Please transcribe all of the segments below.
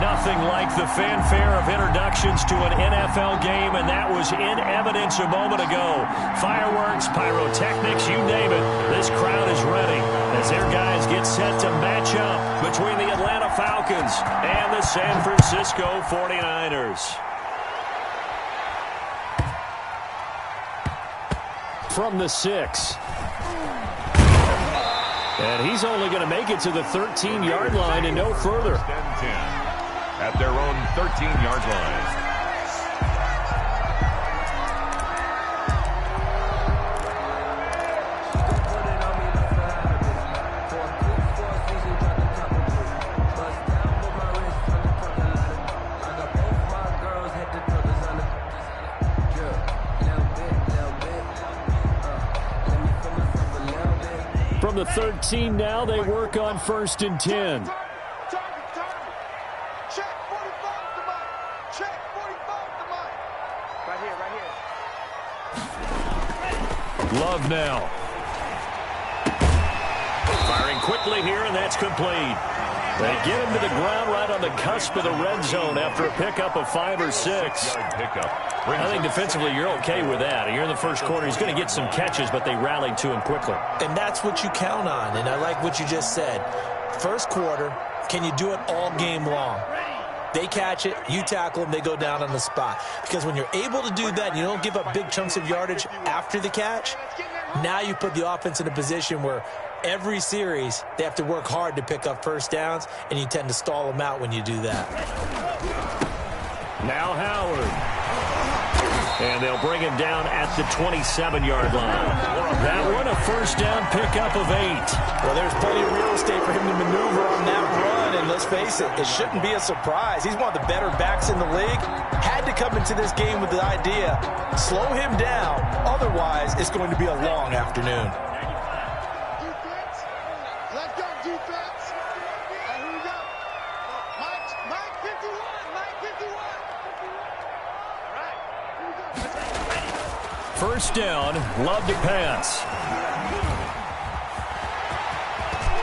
Nothing like the fanfare of introductions to an NFL game, and that was in evidence a moment ago. Fireworks, pyrotechnics, you name it. This crowd is ready as their guys get set to match up between the Atlanta Falcons and the San Francisco 49ers. From the 6. And he's only going to make it to the 13-yard line and no further. 10-10 at their own 13-yard line. From the 13 now, they work on 1st and 10. Love now. Firing quickly here, and that's complete. They get him to the ground right on the cusp of the red zone after a pickup of 5 or 6. I think defensively you're okay with that. You're in the first quarter. He's going to get some catches, but they rallied to him quickly. And that's what you count on, and I like what you just said. First quarter, can you do it all game long? They catch it, you tackle them, they go down on the spot. Because when you're able to do that, you don't give up big chunks of yardage after the catch, now you put the offense in a position where every series they have to work hard to pick up first downs, and you tend to stall them out when you do that. Now Howard. And they'll bring him down at the 27-yard line. That one, a first down pickup of 8. Well, there's plenty of real estate for him to maneuver on that run, and let's face it, it shouldn't be a surprise. He's one of the better backs in the league. Had to come into this game with the idea, slow him down, otherwise it's going to be a long afternoon. Defense, let's go defense. Here we go. Mike 51, Mike 51. First down, Love to pass.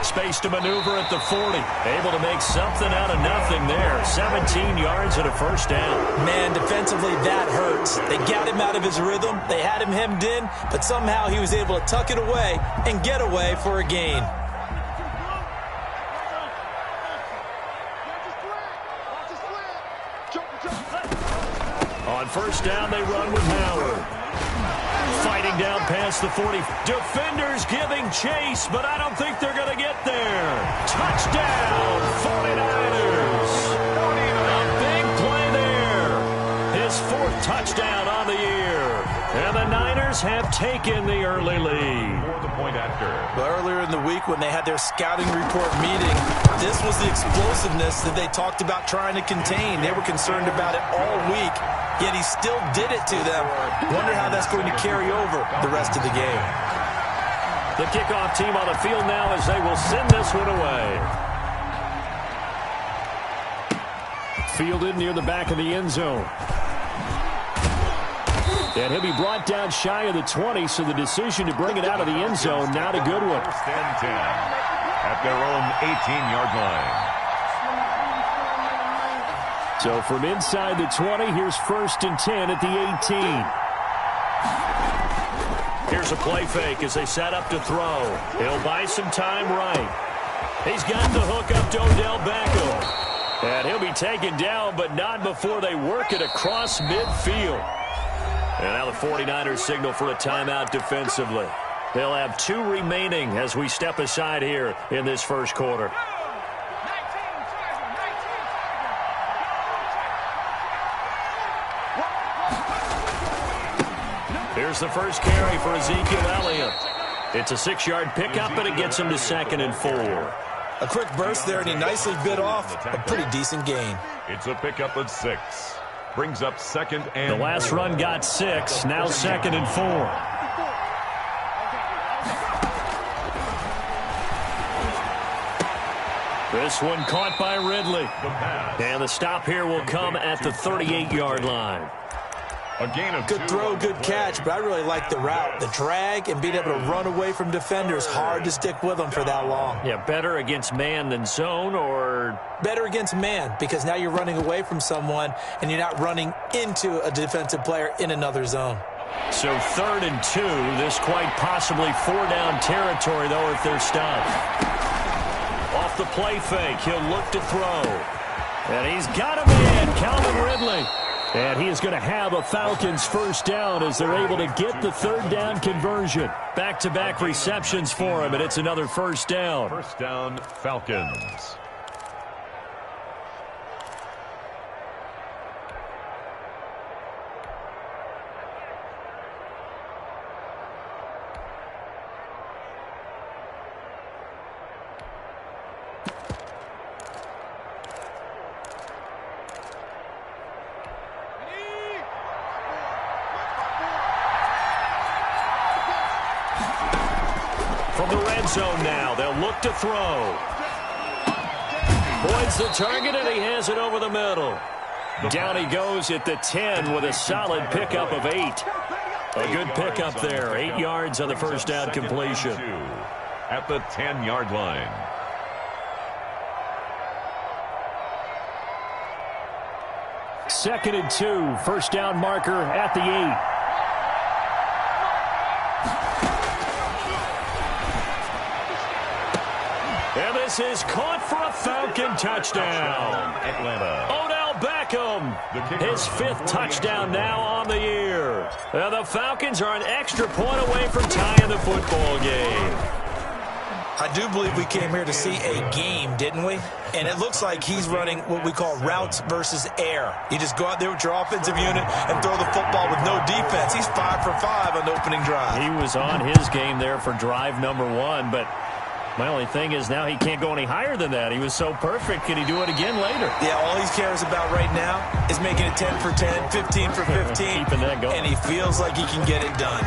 Space to maneuver at the 40. Able to make something out of nothing there. 17 yards and a first down. Man, defensively, that hurts. They got him out of his rhythm. They had him hemmed in, but somehow he was able to tuck it away and get away for a gain. On first down, they run with Howard. Fighting down past the 40. Defenders giving chase, but I don't think they're going to get there. Touchdown, 49ers. A big play there. His 4th touchdown on the year. And the Niners have taken the early lead. For the point after. But earlier in the week when they had their scouting report meeting, this was the explosiveness that they talked about trying to contain. They were concerned about it all week. Yet he still did it to them. Wonder how that's going to carry over the rest of the game. The kickoff team on the field now as they will send this one away. Fielded near the back of the end zone. And he'll be brought down shy of the 20, so the decision to bring it out of the end zone, not a good one. First and 10 at their own 18-yard line. So from inside the 20, here's 1st and 10 at the 18. Here's a play fake as they set up to throw. He'll buy some time right. He's got the hook up to Odell Beckham. And he'll be taken down, but not before they work it across midfield. And now the 49ers signal for a timeout defensively. They'll have 2 remaining as we step aside here in this first quarter. Here's the first carry for Ezekiel Elliott. It's a 6-yard pickup, but it gets him to 2nd and 4. A quick burst there, and he nicely bit off a pretty decent gain. It's a pickup of 6. Brings up 2nd and 4. The last run got 6, now 2nd and 4. This one caught by Ridley. And the stop here will come at the 38-yard line. A gain of Good throw, good catch, but I really like the route. The drag and being able to run away from defenders, hard to stick with them for that long. Yeah, better against man than zone, or? Better against man, because now you're running away from someone and you're not running into a defensive player in another zone. So 3rd and 2, this quite possibly 4-down territory, though, if they're stopped. Off the play fake, he'll look to throw. And he's got a man, Calvin Ridley. And he is going to have a Falcons first down as they're able to get the 3rd down conversion. Back-to-back receptions for him, and it's another first down. First down, Falcons. From the red zone now, they'll look to throw. Points the target, and he has it over the middle. Down he goes at the 10 with a solid pickup of 8. A good pickup there. 8 yards on the first down completion. At the 10-yard line. Second and 2, first down marker at the 8. And this is caught for a Falcon touchdown. Atlanta. Odell Beckham, his 5th touchdown now on the year. And the Falcons are an extra point away from tying the football game. I do believe we came here to see a game, didn't we? And it looks like he's running what we call routes versus air. You just go out there with your offensive unit and throw the football with no defense. He's 5 for 5 on the opening drive. He was on his game there for drive number 1, but my only thing is now he can't go any higher than that. He was so perfect. Can he do it again later? Yeah, all he cares about right now is making it 10 for 10, 15 for 15. Keeping that going. And he feels like he can get it done.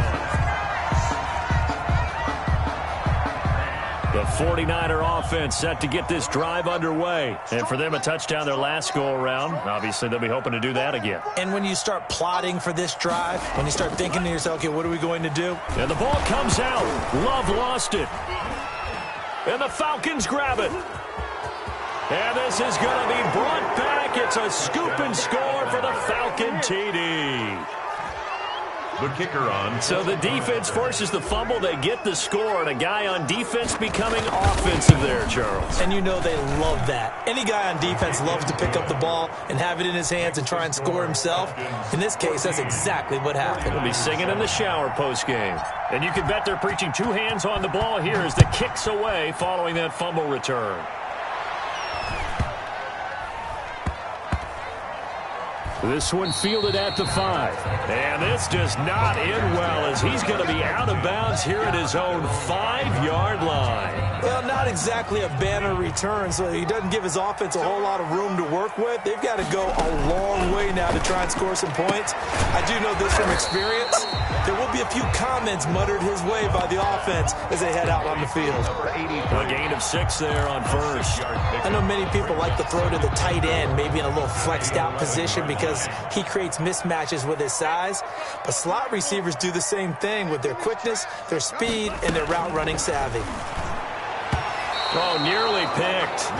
The 49er offense set to get this drive underway. And for them, a touchdown their last go-around. Obviously, they'll be hoping to do that again. And when you start plotting for this drive, when you start thinking to yourself, okay, what are we going to do? And the ball comes out. Love lost it. And the Falcons grab it. And this is going to be brought back. It's a scoop and score for the Falcon TD. The kicker on. So the defense forces the fumble. They get the score, and a guy on defense becoming offensive there, Charles. And you know they love that. Any guy on defense loves to pick up the ball and have it in his hands and try and score himself. In this case, that's exactly what happened. He'll be singing in the shower postgame. And you can bet they're preaching 2 hands on the ball here as the kick's away following that fumble return. This one fielded at the 5. And this does not end well as he's going to be out of bounds here at his own 5-yard line. Well, not exactly a banner return, so he doesn't give his offense a whole lot of room to work with. They've got to go a long way now to try and score some points. I do know this from experience. There will be a few comments muttered his way by the offense as they head out on the field. A gain of 6 there on first. I know many people like to throw to the tight end, maybe in a little flexed out position because he creates mismatches with his size. But slot receivers do the same thing with their quickness, their speed, and their route running savvy. Oh, nearly picked.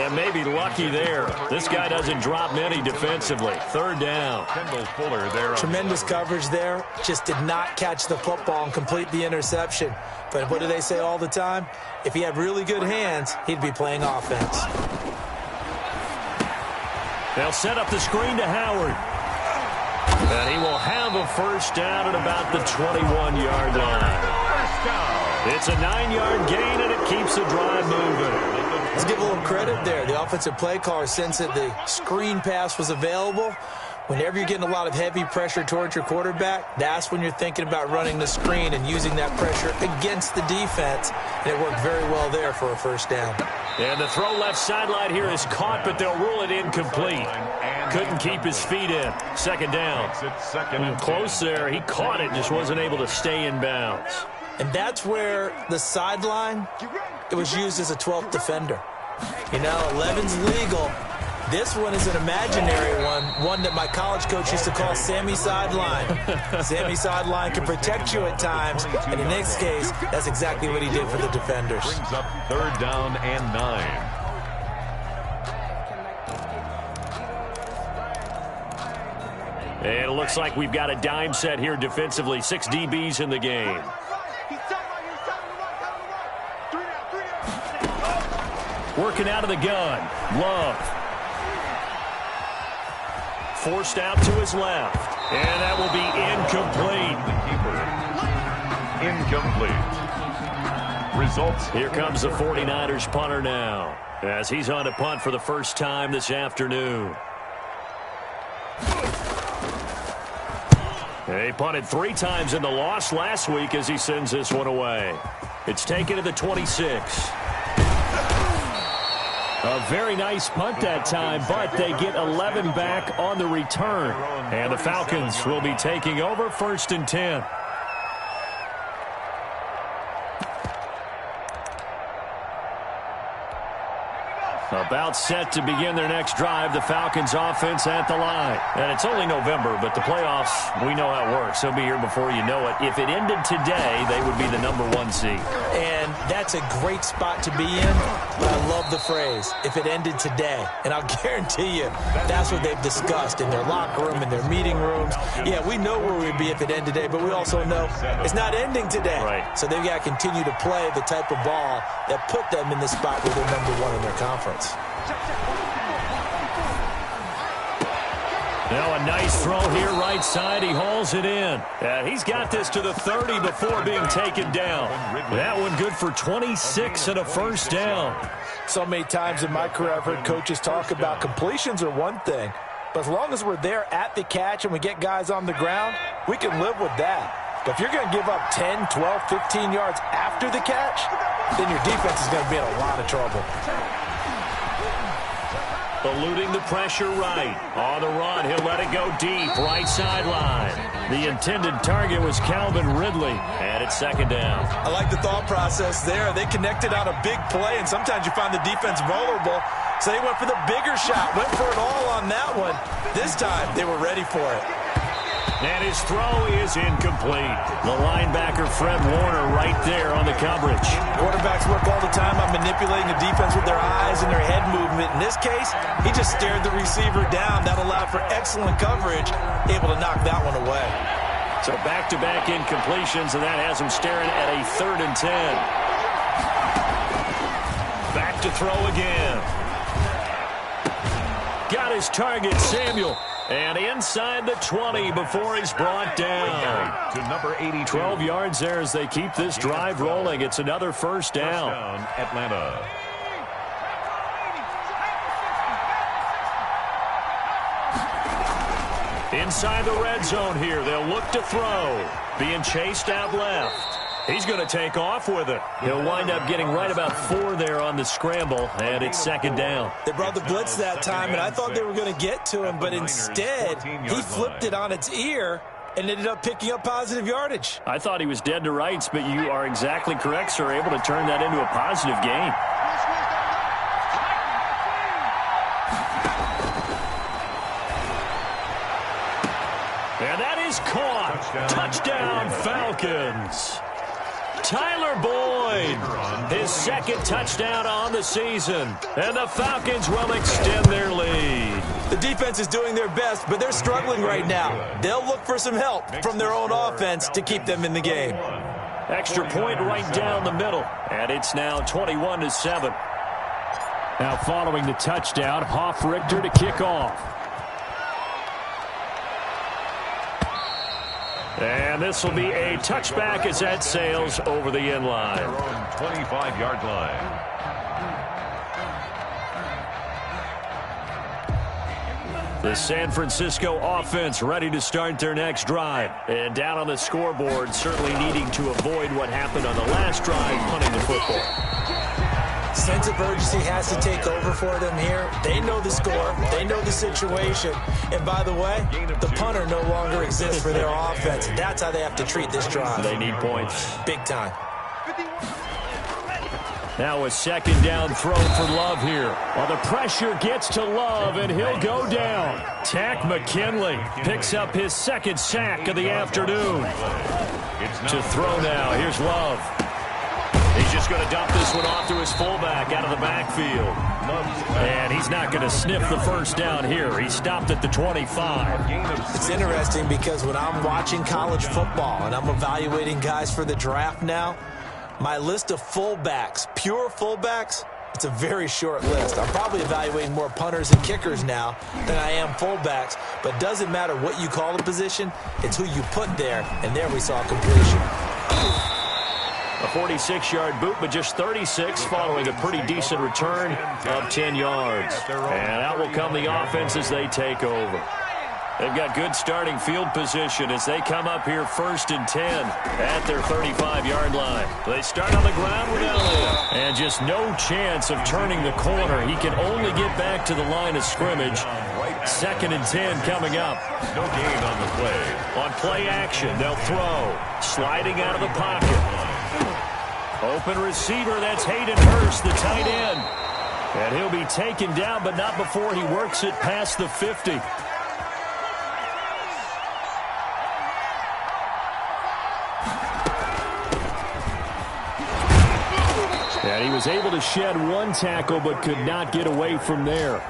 And maybe lucky there. This guy doesn't drop many defensively. 3rd down. Kendall Fuller there. Tremendous coverage there. Just did not catch the football and complete the interception. But what do they say all the time? If he had really good hands, he'd be playing offense. They'll set up the screen to Howard. And he will have a first down at about the 21-yard line. First down. It's a 9-yard gain, and it keeps the drive moving. Let's give a little credit there. The offensive play caller sensed that the screen pass was available. Whenever you're getting a lot of heavy pressure towards your quarterback, that's when you're thinking about running the screen and using that pressure against the defense. And it worked very well there for a first down. And the throw left sideline here is caught, but they'll rule it incomplete. Couldn't keep his feet in. 2nd down. Close there. He caught it, just wasn't able to stay in bounds. And that's where the sideline, it was used as a 12th defender. You know, 11's legal, This one is an imaginary one that my college coach used to call Sammy Sideline. Sammy Sideline can protect you at times, and in this case, that's exactly what he did for the defenders. Brings up 3rd down and 9. And it looks like we've got a dime set here defensively. 6 DBs in the game. Working out of the gun. Love. Forced out to his left. And that will be incomplete. Incomplete. Results. Here comes the 49ers punter now, as he's on to punt for the first time this afternoon. He punted 3 times in the loss last week as he sends this one away. It's taken to the 26. A very nice punt that time, but they get 11 back on the return. And the Falcons will be taking over 1st and 10. About set to begin their next drive, the Falcons offense at the line. And it's only November, but the playoffs, we know how it works. They'll be here before you know it. If it ended today, they would be the #1 seed. And that's a great spot to be in. But I love the phrase, if it ended today. And I'll guarantee you, that's what they've discussed in their locker room, in their meeting rooms. Yeah, we know where we'd be if it ended today, but we also know it's not ending today. Right. So they've got to continue to play the type of ball that put them in the spot where they're #1 in their conference. Now a nice throw here right side. He hauls it in. And he's got this to the 30 before being taken down. That one good for 26 and a 1st down. So many times in my career I've heard coaches talk about completions are one thing, but as long as we're there at the catch and we get guys on the ground, we can live with that. But if you're going to give up 10, 12, 15 yards after the catch, then your defense is going to be in a lot of trouble. Eluding the pressure right. On the run, he'll let it go deep, right sideline. The intended target was Calvin Ridley, and it's 2nd down. I like the thought process there. They connected on a big play, and sometimes you find the defense vulnerable, so they went for the bigger shot, went for it all on that one. This time, they were ready for it. And his throw is incomplete. The linebacker, Fred Warner, right there on the coverage. Quarterbacks work all the time on manipulating the defense with their eyes and their head movement. In this case, he just stared the receiver down. That allowed for excellent coverage, able to knock that one away. So back-to-back incompletions, and that has him staring at a 3rd and 10. Back to throw again. Got his target, Samuel. And inside the 20 before he's brought down. To number 82. 12 yards there as they keep this drive rolling. It's another 1st down. Atlanta. Inside the red zone here. They'll look to throw. Being chased out left. He's going to take off with it. He'll wind up getting right about 4 there on the scramble, and it's 2nd down. They brought the blitz that time, and I thought they were going to get to him, but instead, he flipped it on its ear and ended up picking up positive yardage. I thought he was dead to rights, but you are exactly correct, sir. Able to turn that into a positive gain. And that is caught. Touchdown, Falcons. Tyler Boyd, his 2nd touchdown on the season. And the Falcons will extend their lead. The defense is doing their best, but they're struggling right now. They'll look for some help from their own offense to keep them in the game. Extra point right down the middle. And it's now 21-7. Now following the touchdown, Hoff-Richter to kick off. And this will be a touchback as that sails over the end line. Their own 25-yard line. The San Francisco offense ready to start their next drive. And down on the scoreboard, certainly needing to avoid what happened on the last drive, punting the football. Sense of urgency has to take over for them here. They know the score. They know the situation. And by the way, the punter no longer exists for their offense. That's how they have to treat this drive. They need points. Big time. Now a second down throw for Love here. Well, the pressure gets to Love, and he'll go down. Tack McKinley picks up his second sack of the afternoon. To throw now, here's Love. He's just going to dump this one off to his fullback out of the backfield. And he's not going to sniff the first down here. He stopped at the 25. It's interesting because when I'm watching college football and I'm evaluating guys for the draft now, my list of fullbacks, pure fullbacks, it's a very short list. I'm probably evaluating more punters and kickers now than I am fullbacks. But it doesn't matter what you call a position, it's who you put there. And there we saw completion. A 46-yard boot, but just 36 following a pretty decent return of 10 yards. And out will come the offense as they take over. They've got good starting field position as they come up here 1st and 10 at their 35-yard line. They start on the ground with Elliott. And just no chance of turning the corner. He can only get back to the line of scrimmage. 2nd and 10 coming up. No gain on the play. On play action, they'll throw. Sliding out of the pocket. Open receiver, that's Hayden Hurst, the tight end. And he'll be taken down, but not before he works it past the 50. And he was able to shed one tackle, but could not get away from there.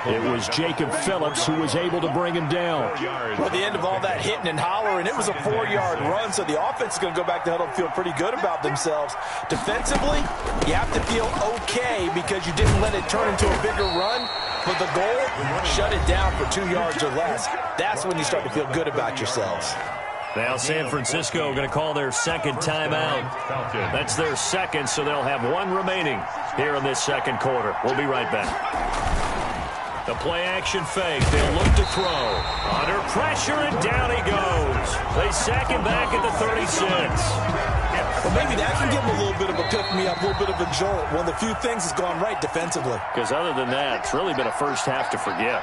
It was Jacob Phillips who was able to bring him down. Well, at the end of all that hitting and hollering, it was a 4-yard run, so the offense is going to go back to huddle and feel pretty good about themselves. Defensively, you have to feel okay because you didn't let it turn into a bigger run. But the goal, shut it down for 2 yards or less. That's when you start to feel good about yourselves. Now San Francisco going to call their second timeout. That's their second, so they'll have one remaining here in this second quarter. We'll be right back. The play-action fake. They'll look to throw. Under pressure, and down he goes. They sack him back at the 36. Well, maybe that can give him a little bit of a pick-me-up, a little bit of a jolt. One of the few things that's gone right defensively. Because other than that, it's really been a first half to forget.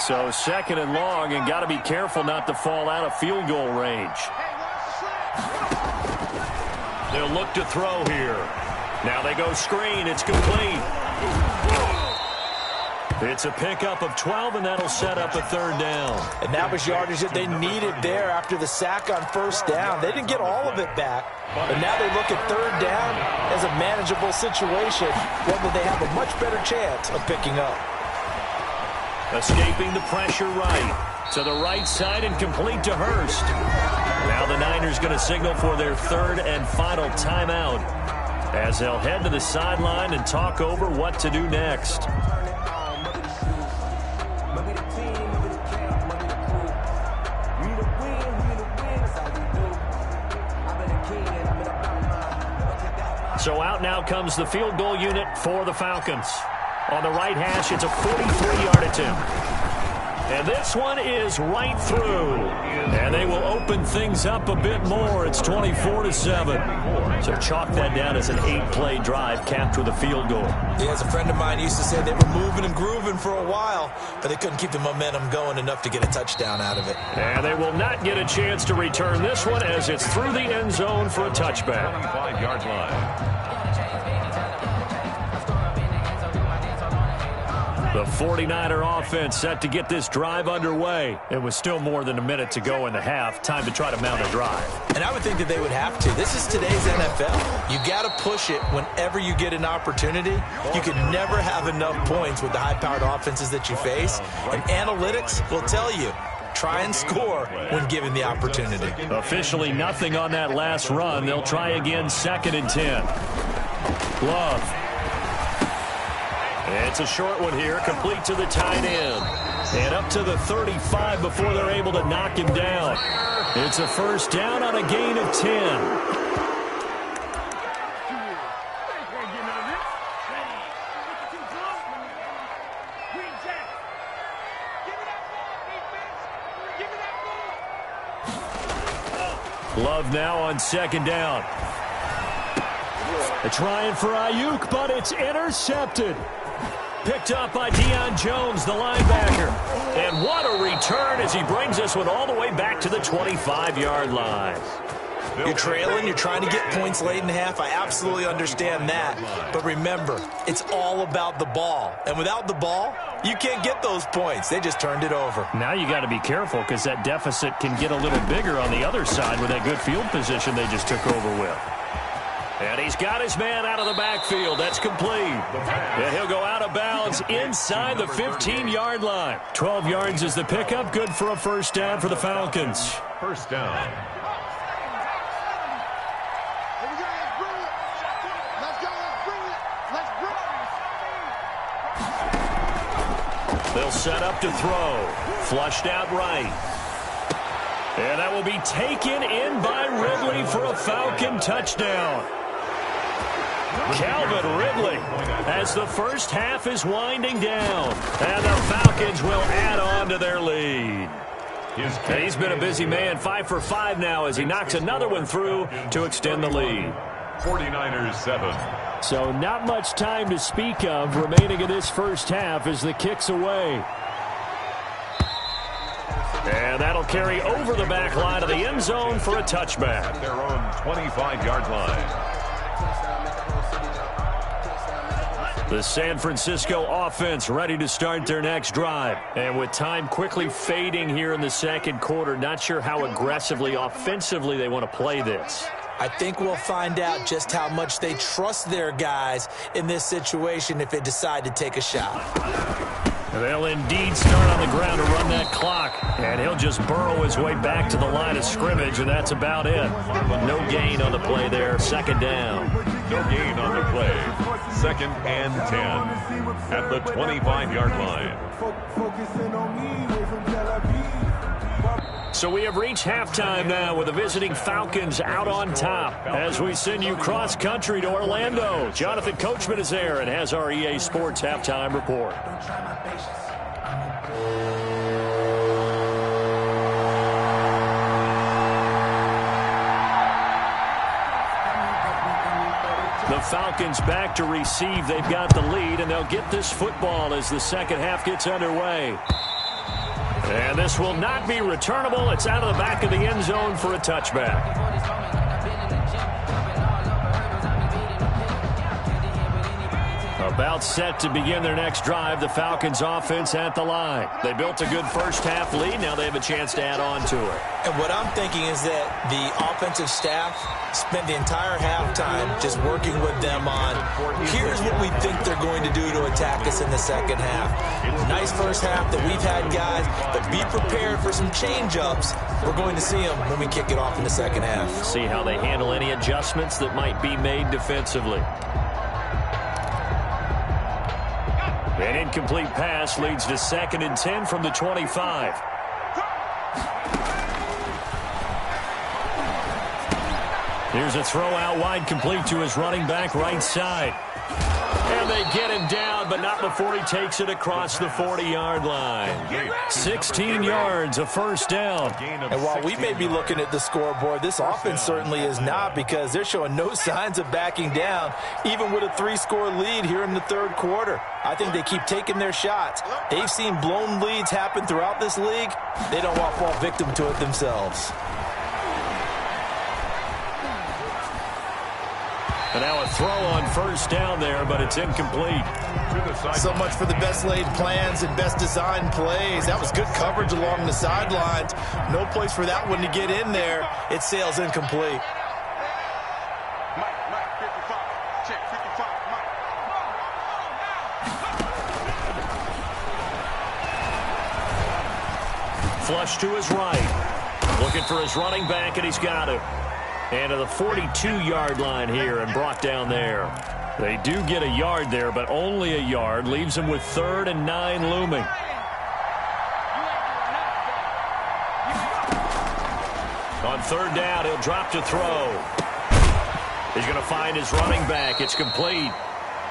So 2nd and long, and got to be careful not to fall out of field goal range. They'll look to throw here. Now they go screen. It's complete. It's a pickup of 12, and that'll set up a 3rd down. And that was yardage that they needed there after the sack on 1st down. They didn't get all of it back, but now they look at 3rd down as a manageable situation, one that they have a much better chance of picking up. Escaping the pressure right. To the right side and complete to Hurst. Now the Niners going to signal for their 3rd and final timeout as they'll head to the sideline and talk over what to do next. So out now comes the field goal unit for the Falcons. On the right hash, it's a 43-yard attempt. And this one is right through. And they will open things up a bit more. It's 24-7. So chalk that down as an 8-play drive capped with a field goal. Yeah, as a friend of mine used to say, they were moving and grooving for a while, but they couldn't keep the momentum going enough to get a touchdown out of it. And they will not get a chance to return this one as it's through the end zone for a touchback. 5-yard line. The 49er offense set to get this drive underway. It was still more than a minute to go in the half. Time to try to mount a drive. And I would think that they would have to. This is today's NFL. You got to push it whenever you get an opportunity. You can never have enough points with the high-powered offenses that you face. And analytics will tell you, try and score when given the opportunity. Officially nothing on that last run. They'll try again 2nd and 10. Love. It's a short one here, complete to the tight end. And up to the 35 before they're able to knock him down. It's a 1st down on a gain of 10. Love now on 2nd down. They're trying for Ayuk, but it's intercepted. Picked up by Deion Jones, the linebacker. And what a return as he brings this one all the way back to the 25-yard line. You're trailing, you're trying to get points late in the half. I absolutely understand that. But remember, it's all about the ball. And without the ball, you can't get those points. They just turned it over. Now you got to be careful because that deficit can get a little bigger on the other side with that good field position they just took over with. And he's got his man out of the backfield. That's complete. And he'll go out of bounds inside the 15-yard line. 12 yards is the pickup. Good for a first down for the Falcons. First down. They'll set up to throw. Flushed out right. And that will be taken in by Ridley for a Falcon touchdown. Calvin Ridley as the first half is winding down. And the Falcons will add on to their lead. And he's been a busy man, 5 for 5 now as he knocks another one through to extend the lead. 49ers 7. So not much time to speak of remaining in this first half as the kick's away. And that'll carry over the back line of the end zone for a touchback. At their own 25-yard line. The San Francisco offense ready to start their next drive. And with time quickly fading here in the second quarter, not sure how aggressively offensively they want to play this. I think we'll find out just how much they trust their guys in this situation if they decide to take a shot. They'll indeed start on the ground to run that clock. And he'll just burrow his way back to the line of scrimmage, and that's about it. No gain on the play there. Second down. No gain on the play. 2nd and 10 at the 25-yard line. So we have reached halftime now with the visiting Falcons out on top as we send you cross-country to Orlando. Jonathan Coachman is there and has our EA Sports halftime report. The Falcons back to receive. They've got the lead, and they'll get this football as the second half gets underway. And this will not be returnable. It's out of the back of the end zone for a touchback. About set to begin their next drive, the Falcons offense at the line. They built a good first half lead. Now they have a chance to add on to it. And what I'm thinking is that the offensive staff spent the entire halftime just working with them on, here's what we think they're going to do to attack us in the second half. Nice first half that we've had, guys, but be prepared for some change-ups. We're going to see them when we kick it off in the second half. See how they handle any adjustments that might be made defensively. An incomplete pass leads to 2nd and 10 from the 25. Here's a throw out wide, complete to his running back right side. And they get him down, but not before he takes it across the 40-yard line. 16 yards, a first down. And while we may be looking at the scoreboard, this offense certainly is not, because they're showing no signs of backing down, even with a 3-score lead here in the third quarter. I think they keep taking their shots. They've seen blown leads happen throughout this league. They don't want to fall victim to it themselves. And now a throw on first down there, but it's incomplete. So much for the best laid plans and best designed plays. That was good coverage along the sidelines. No place for that one to get in there. It sails incomplete. Flush to his right. Looking for his running back, and he's got it. And to the 42-yard line here and brought down there. They do get a yard there, but only a yard. Leaves them with 3rd and 9 looming. On 3rd down, he'll drop to throw. He's going to find his running back. It's complete.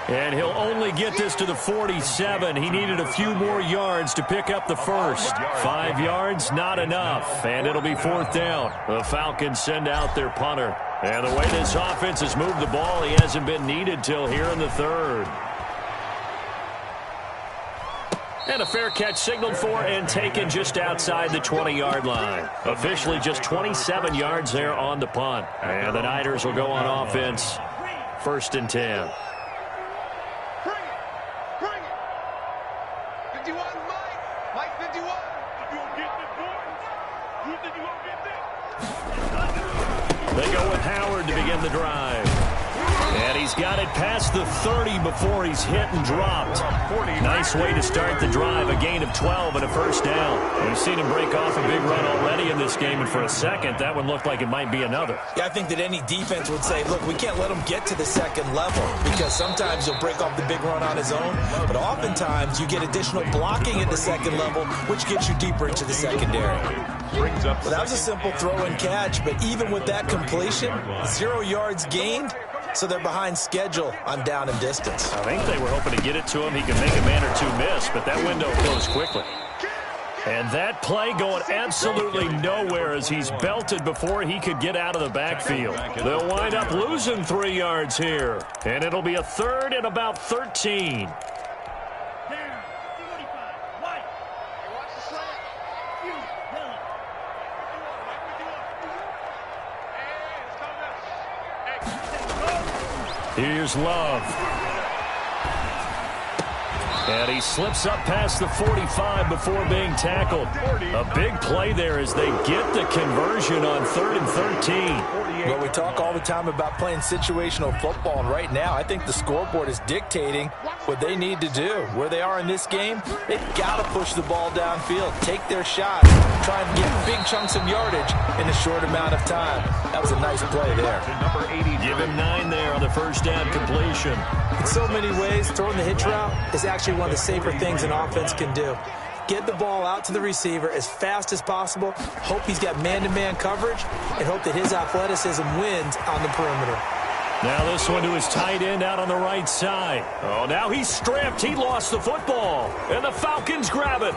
And he'll only get this to the 47. He needed a few more yards to pick up the first. 5 yards, not enough. And it'll be 4th down. The Falcons send out their punter. And the way this offense has moved the ball, he hasn't been needed till here in the third. And a fair catch signaled for and taken just outside the 20-yard line. Officially just 27 yards there on the punt. And the Niners will go on offense. 1st and 10. Bring it. Bring it. 51, Mike. Mike 51. You gonna get this, boy? You think you gonna get this? They go with Howard to begin the drive. And he's got it past the 30 before he's hit and dropped. Nice way to start the drive. A gain of 12 and a 1st down. We've seen him break off a big run already in this game, and for a second, that one looked like it might be another. Yeah, I think that any defense would say, look, we can't let him get to the 2nd level because sometimes he'll break off the big run on his own, but oftentimes you get additional blocking at the 2nd level, which gets you deeper into the secondary. Well, that was a simple throw and catch, but even with that completion, 0 yards gained. So they're behind schedule on down and distance. I think they were hoping to get it to him. He could make a man or two miss, but that window closed quickly. And that play going absolutely nowhere as he's belted before he could get out of the backfield. They'll wind up losing 3 yards here. And it'll be a 3rd and about 13. Here's Love. And he slips up past the 45 before being tackled. A big play there as they get the conversion on 3rd and 13. Well, we talk all the time about playing situational football, and right now I think the scoreboard is dictating what they need to do. Where they are in this game, they've got to push the ball downfield, take their shots, try and get big chunks of yardage in a short amount of time. That was a nice play there. Give him 9 there on the 1st down completion. In so many ways, throwing the hitch route is actually one of the safer things an offense can do. Get the ball out to the receiver as fast as possible, hope he's got man-to-man coverage, and hope that his athleticism wins on the perimeter. Now this one to his tight end out on the right side. Oh, now he's stripped. He lost the football. And the Falcons grab it.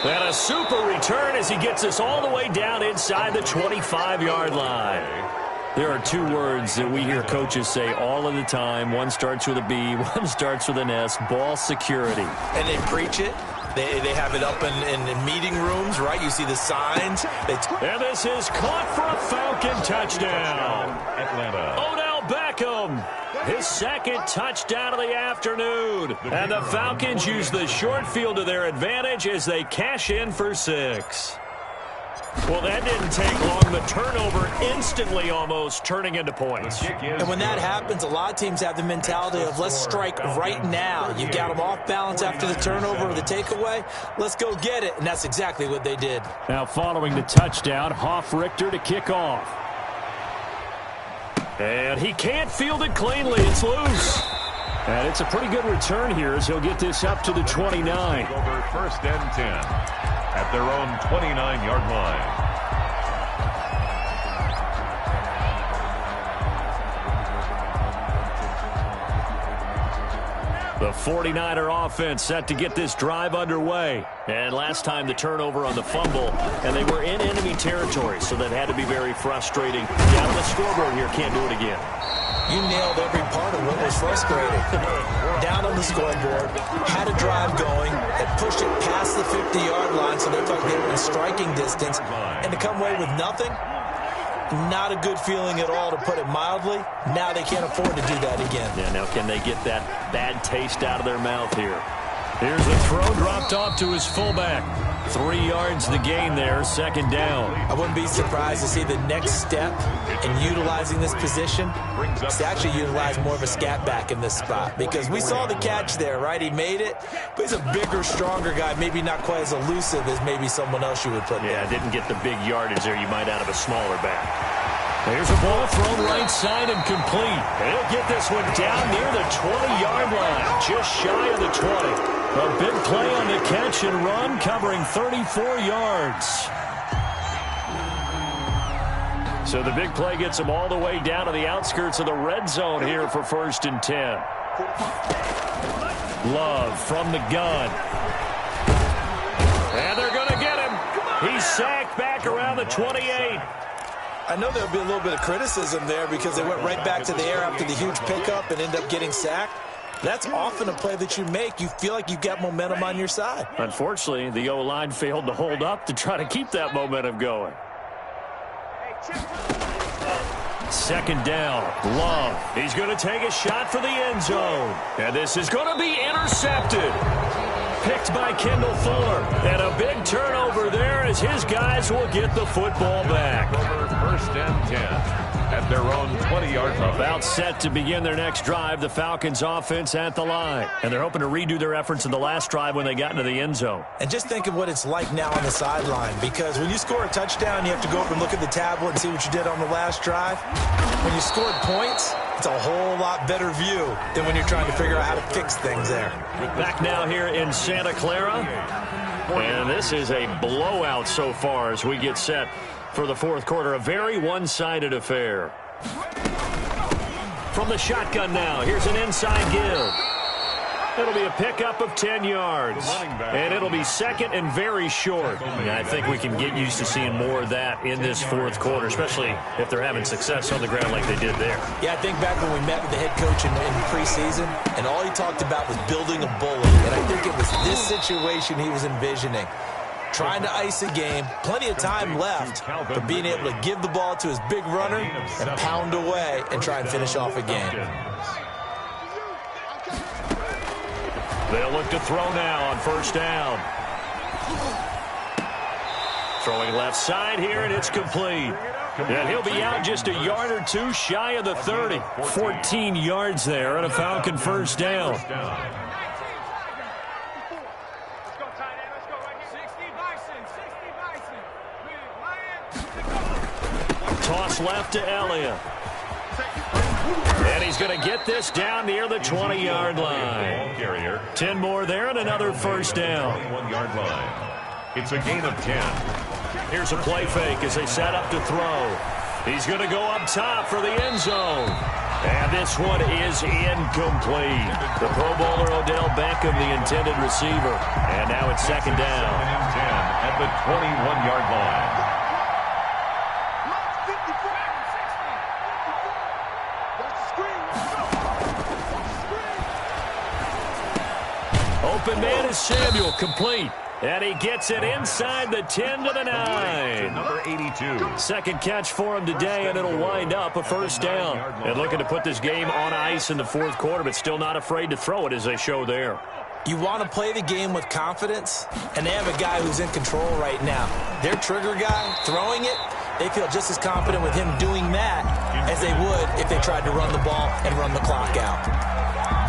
And a super return as he gets us all the way down inside the 25-yard line. There are 2 words that we hear coaches say all of the time. One starts with a B, one starts with an S, ball security. And they preach it. They have it up in meeting rooms, right? You see the signs. And this is caught for a Falcon touchdown. Atlanta. Odell Beckham, his 2nd touchdown of the afternoon. And the Falcons use the short field to their advantage as they cash in for 6. Well, that didn't take long. The turnover instantly almost turning into points. And when that happens, a lot of teams have the mentality of let's strike right now. You got them off balance after the turnover or the takeaway. Let's go get it. And that's exactly what they did. Now following the touchdown, Hoff-Richter to kick off. And he can't field it cleanly. It's loose. And it's a pretty good return here as he'll get this up to the 29. Over 1st and 10 at their own 29-yard line. The 49er offense set to get this drive underway. And last time the turnover on the fumble, and they were in enemy territory, so that had to be very frustrating. Down on the scoreboard here, can't do it again. You nailed every part of what was frustrating. Down on the scoreboard, had a drive going, had pushed it past the 50-yard line, so they thought they were in striking distance, and to come away with nothing, not a good feeling at all, to put it mildly. Now they can't afford to do that again. Yeah, now can they get that bad taste out of their mouth here? Here's the throw dropped off to his fullback. 3 yards the gain there, 2nd down. I wouldn't be surprised to see the next step in utilizing this position is to actually utilize more of a scat back in this spot, because we saw the catch there, right? He made it, but he's a bigger, stronger guy, maybe not quite as elusive as maybe someone else you would put there. Yeah, didn't get the big yardage there you might out of a smaller back. There's a ball thrown right side and complete. He'll get this one down near the 20-yard line, just shy of the 20. A big play on the catch and run, covering 34 yards. So the big play gets him all the way down to the outskirts of the red zone here for 1st and 10. Love from the gun. And they're going to get him. He's sacked back around the 28. I know there'll be a little bit of criticism there because they went right back to the air after the huge pickup and ended up getting sacked. That's often a play that you make. You feel like you've got momentum on your side. Unfortunately, the O-line failed to hold up to try to keep that momentum going. Second down, Love. He's going to take a shot for the end zone. And this is going to be intercepted. Picked by Kendall Fuller. And a big turnover there as his guys will get the football back. First and 10 at their own 20-yard line. About set to begin their next drive, the Falcons offense at the line. And they're hoping to redo their efforts in the last drive when they got into the end zone. And just think of what it's like now on the sideline, because when you score a touchdown, you have to go over and look at the tablet and see what you did on the last drive. When you scored points, it's a whole lot better view than when you're trying to figure out how to fix things there. Back now here in Santa Clara. And this is a blowout so far as we get set for the fourth quarter. A very one-sided affair. From the shotgun now, here's an inside give. It'll be a pickup of 10 yards. And it'll be second and very short. And I think we can get used to seeing more of that in this fourth quarter, especially if they're having success on the ground like they did there. Yeah, I think back when we met with the head coach in preseason, and all he talked about was building a bully. And I think it was this situation he was envisioning. Trying to ice a game, plenty of time left, but being able to give the ball to his big runner and pound away and try and finish off a game. They'll look to throw now on first down. Throwing left side here, and it's complete. And he'll be out just a yard or two shy of the 30. 14 yards there on a Falcon first down. Toss left to Elliott. And he's going to get this down near the 20-yard line. 10 more there and another first down. 21-yard line. It's a gain of 10. Here's a play fake as they set up to throw. He's going to go up top for the end zone. And this one is incomplete. The Pro Bowler Odell Beckham, the intended receiver. And now it's second down. 7 and 10 at the 21-yard line. Open man is Samuel, complete. And he gets it inside the 10 to the 9. Number 82. Second catch for him today, and it'll wind up a first down. And looking to put this game on ice in the fourth quarter, but still not afraid to throw it as they show there. You want to play the game with confidence, and they have a guy who's in control right now. Their trigger guy, throwing it, they feel just as confident with him doing that as they would if they tried to run the ball and run the clock out.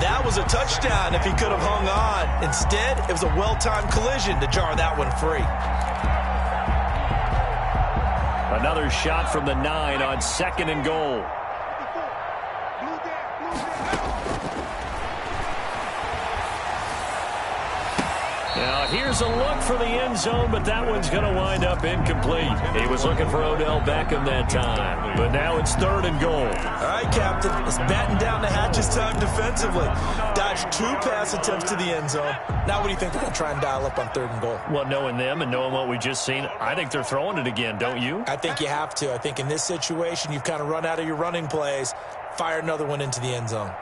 That was a touchdown if he could have hung on. Instead, it was a well-timed collision to jar that one free. Another shot from the 9 on second and goal. Now, here's a look for the end zone, but that one's going to wind up incomplete. He was looking for Odell Beckham that time, but now it's third and goal. All right, Captain, it's batten down the hatches time defensively. Dodged 2 pass attempts to the end zone. Now what do you think they're going to try and dial up on third and goal? Well, knowing them and knowing what we just seen, I think they're throwing it again, don't you? I think you have to. I think in this situation, you've kind of run out of your running plays. Fire another one into the end zone.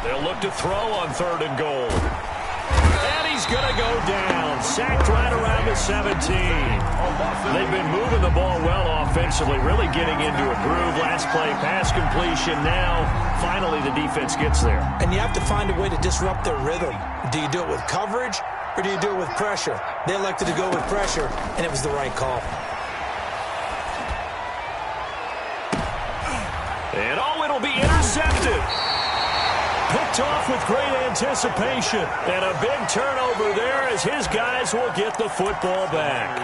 They'll look to throw on third and goal. And he's going to go down. Sacked right around the 17. They've been moving the ball well offensively, really getting into a groove. Last play, pass completion. Now, finally, the defense gets there. And you have to find a way to disrupt their rhythm. Do you do it with coverage or do you do it with pressure? They elected to go with pressure, and it was the right call. And it'll be intercepted. Picked off with great anticipation. And a big turnover there as his guys will get the football back.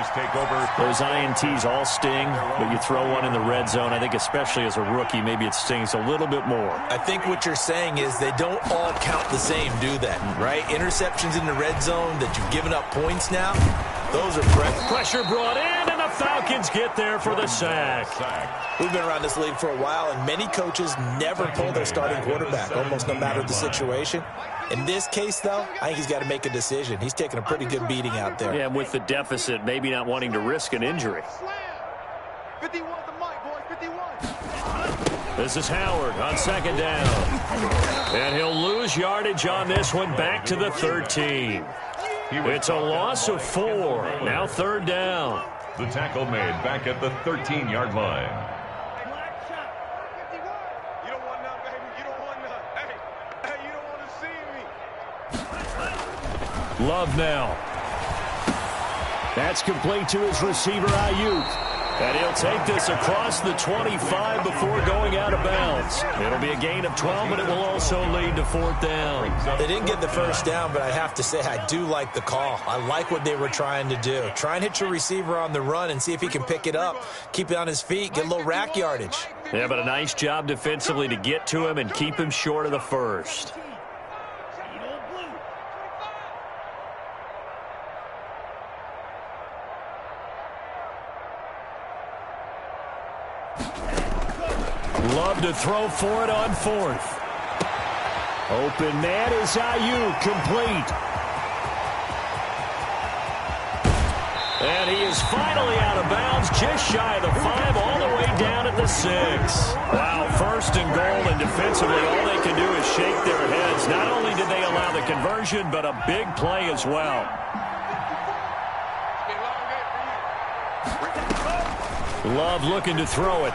Those INTs all sting, but you throw one in the red zone. I think especially as a rookie, maybe it stings a little bit more. I think what you're saying is they don't all count the same, do they? Right? Interceptions in the red zone that you've given up points now, those are pressure brought in, and the Falcons get there for the sack. We've been around this league for a while, and many coaches never pull their starting quarterback, almost no matter the situation. In this case, though, I think he's got to make a decision. He's taking a pretty good beating out there. Yeah, with the deficit, maybe not wanting to risk an injury. 51 the mic, boys, 51. This is Howard on second down. And he'll lose yardage on this one, back to the 13. It's a loss of 4. Now third down. The tackle made back at the 13-yard line. You don't want none, baby. You don't want none. Hey, you don't want to see me. Love now. That's complete to his receiver, Ayuk. And he'll take this across the 25 before going out of bounds. It'll be a gain of 12, but it will also lead to fourth down. They didn't get the first down, but I have to say I do like the call. I like what they were trying to do. Try and hit your receiver on the run and see if he can pick it up, keep it on his feet, get a little rack yardage. Yeah, but a nice job defensively to get to him and keep him short of the first. Love to throw for it on fourth. Open man is Ayuk, complete. And he is finally out of bounds, just shy of the 5, all the way down at the 6. Wow, first and goal, and defensively all they can do is shake their heads. Not only did they allow the conversion, but a big play as well. Love looking to throw it.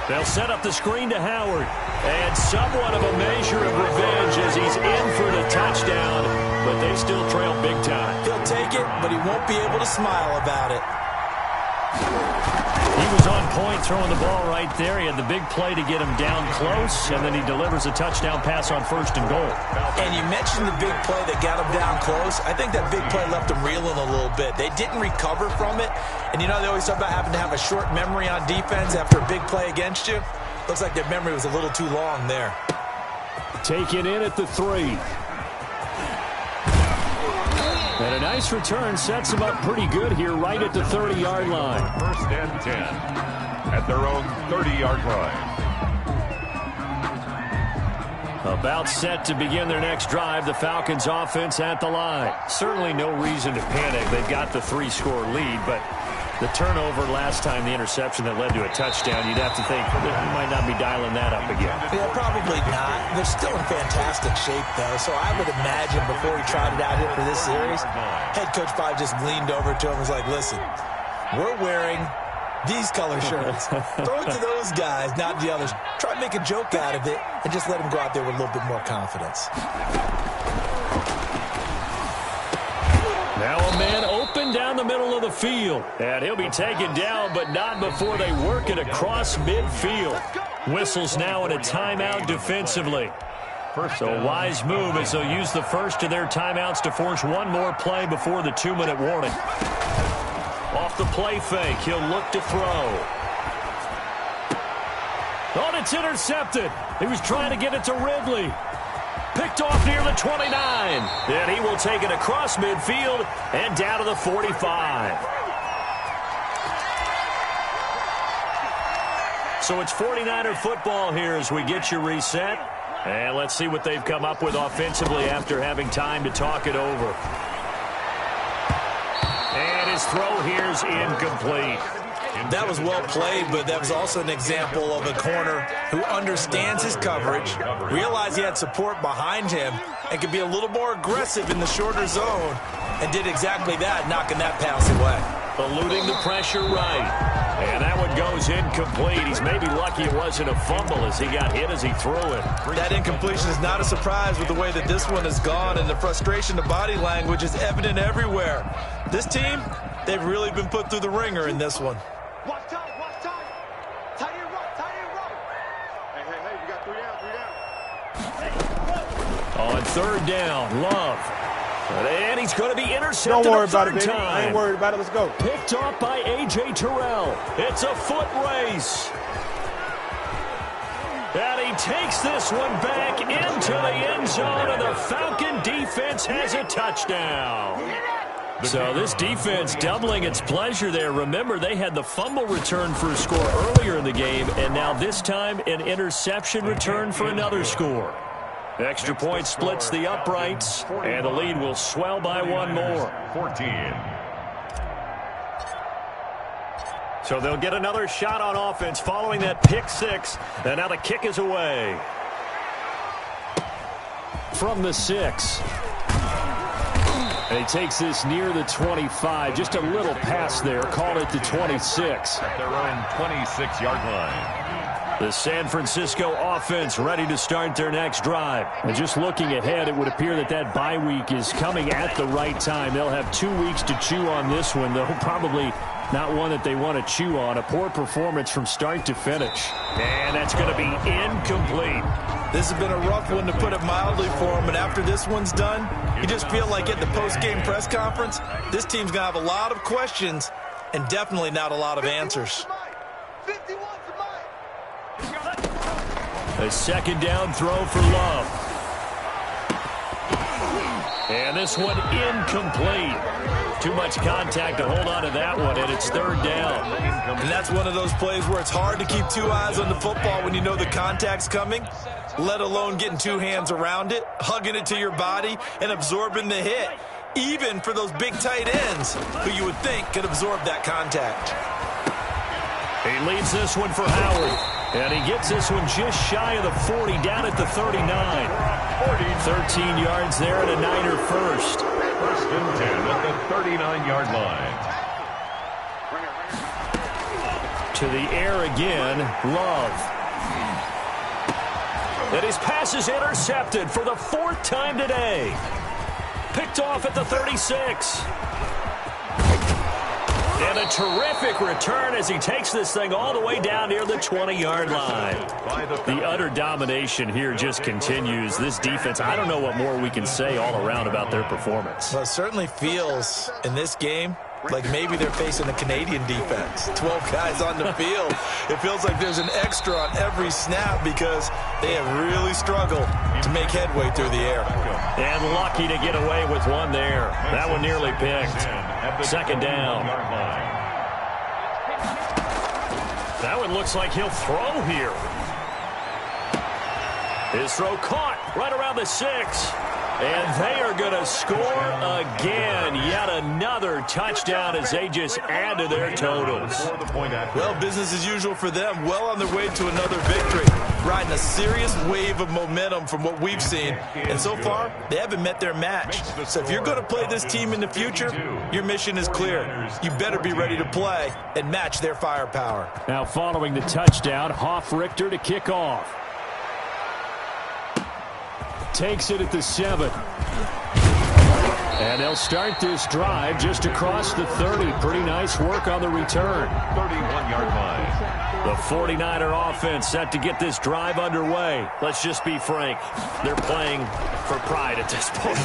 They'll set up the screen to Howard. And somewhat of a measure of revenge as he's in for the touchdown, but they still trail big time. He'll take it, but he won't be able to smile about it. He was on point throwing the ball right there. He had the big play to get him down close, and then he delivers a touchdown pass on first and goal. And you mentioned the big play that got him down close. I think that big play left him reeling a little bit. They didn't recover from it. And you know, they always talk about having to have a short memory on defense after a big play against you. Looks like their memory was a little too long there. Taken in at the 3. And a nice return sets them up pretty good here right at the 30-yard line. First and 10 at their own 30-yard line. About set to begin their next drive, the Falcons offense at the line. Certainly no reason to panic. They've got the 3-score lead, but the turnover last time, the interception that led to a touchdown, you'd have to think you might not be dialing that up again. Yeah, probably not. They're still in fantastic shape, though, so I would imagine before he tried it out here for this series, head coach probably just leaned over to him and was like, listen, we're wearing these color shirts. Throw it to those guys, not the others. Try to make a joke out of it and just let him go out there with a little bit more confidence. Now a man open down the middle of the field. And he'll be taken down, but not before they work it across midfield. Whistles now in a timeout defensively. So a wise move as they'll use the first of their timeouts to force one more play before the 2-minute warning. Off the play fake, he'll look to throw. Oh, and it's intercepted. He was trying to get it to Ridley. Picked off near the 29. And he will take it across midfield and down to the 45. So it's 49er football here as we get you reset. And let's see what they've come up with offensively after having time to talk it over. And his throw here is incomplete. That was well played, but that was also an example of a corner who understands his coverage, realized he had support behind him, and could be a little more aggressive in the shorter zone, and did exactly that, knocking that pass away. Eluding the pressure right. And that one goes incomplete. He's maybe lucky it wasn't a fumble as he got hit as he threw it. That incompletion is not a surprise with the way that this one has gone, and the frustration of body language is evident everywhere. This team, they've really been put through the ringer in this one. Watch time, watch time. Tight end right, tight end right. Hey, we got 3 down. On third down, Love. And he's going to be intercepted. Don't worry about it, baby. Time. I ain't worried about it. Let's go. Picked off by A.J. Terrell. It's a foot race. And he takes this one back into the end zone, and the Falcon defense has a touchdown. So this defense doubling its pleasure there. Remember, they had the fumble return for a score earlier in the game, and now this time an interception return for another score. Extra point splits the uprights, and the lead will swell by one more. 14. So they'll get another shot on offense following that pick six, and now the kick is away. From the 6. And he takes this near the 25. Just a little pass there. Call it the 26. At their own 26-yard line. The San Francisco offense ready to start their next drive. And just looking ahead, it would appear that that bye week is coming at the right time. They'll have 2 weeks to chew on this one, though probably not one that they want to chew on. A poor performance from start to finish. And that's going to be incomplete. This has been a rough one, to put it mildly, for him. And after this one's done, you just feel like at the post-game press conference, this team's going to have a lot of questions and definitely not a lot of answers. A second down throw for Love. And this one incomplete. Too much contact to hold on to that one, and it's third down. And that's one of those plays where it's hard to keep 2 eyes on the football when you know the contact's coming, let alone getting 2 hands around it, hugging it to your body, and absorbing the hit, even for those big tight ends who you would think could absorb that contact. He leads this one for Howard, and he gets this one just shy of the 40, down at the 39. 13 yards there and a Niner first. First and 10 at the 39-yard line. To the air again, Love. And his pass is intercepted for the 4th time today. Picked off at the 36. And a terrific return as he takes this thing all the way down near the 20-yard line. The utter domination here just continues. This defense, I don't know what more we can say all around about their performance. Well, it certainly feels in this game like maybe they're facing a Canadian defense. 12 guys on the field. It feels like there's an extra on every snap because they have really struggled to make headway through the air. And lucky to get away with one there. That one nearly picked. Second down. That one looks like he'll throw here. His throw caught right around the 6. And they are going to score again. Yet another touchdown as they just add to their totals. Well, business as usual for them. Well on their way to another victory. Riding a serious wave of momentum from what we've seen. And so far, they haven't met their match. So if you're going to play this team in the future, your mission is clear. You better be ready to play and match their firepower. Now following the touchdown, Hoff-Richter to kick off. Takes it at the 7. And they'll start this drive just across the 30. Pretty nice work on the return. 31-yard line. The 49er offense set to get this drive underway. Let's just be frank. They're playing for pride at this point.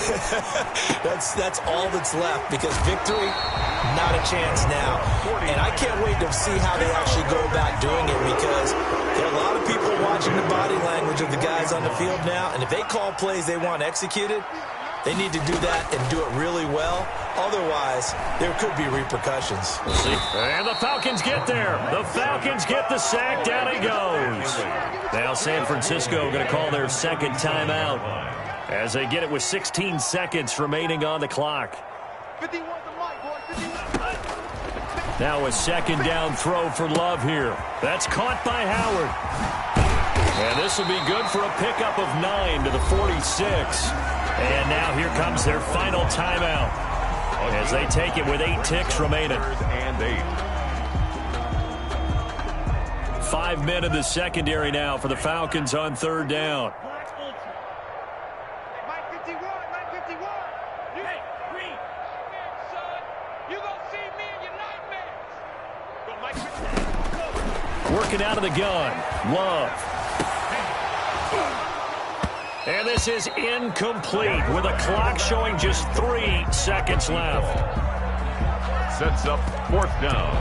That's all that's left because victory, not a chance now. And I can't wait to see how they actually go about doing it because there are a lot of people watching the body language of the guys on the field now. And if they call plays they want executed, they need to do that and do it really well. Otherwise, there could be repercussions. We'll see. And the Falcons get there. The Falcons get the sack. Down he goes. Now San Francisco going to call their second timeout as they get it with 16 seconds remaining on the clock. Now a second down throw for Love here. That's caught by Howard. And this will be good for a pickup of 9 to the 46. And now here comes their final timeout as they take it with 8 ticks remaining. And 8. 5 men in the secondary now for the Falcons on third down. Working out of the gun, Love. And this is incomplete with a clock showing just 3 seconds left. Sets up 4th down.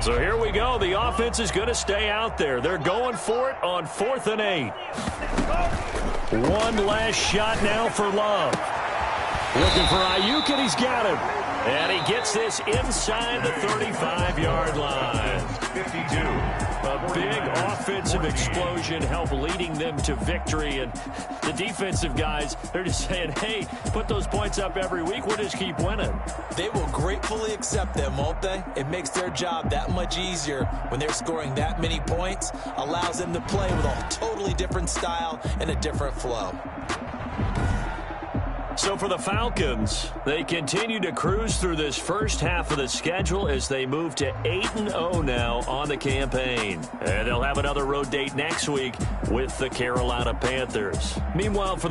So here we go. The offense is going to stay out there. They're going for it on 4th and 8. One last shot now for Love. Looking for Ayuk, and he's got him. And he gets this inside the 35-yard line. 52. A big offensive explosion helped leading them to victory. And the defensive guys, they're just saying, hey, put those points up every week. We'll just keep winning. They will gratefully accept them, won't they? It makes their job that much easier when they're scoring that many points. Allows them to play with a totally different style and a different flow. So for the Falcons, they continue to cruise through this first half of the schedule as they move to 8-0 now on the campaign. And they'll have another road date next week with the Carolina Panthers. Meanwhile, for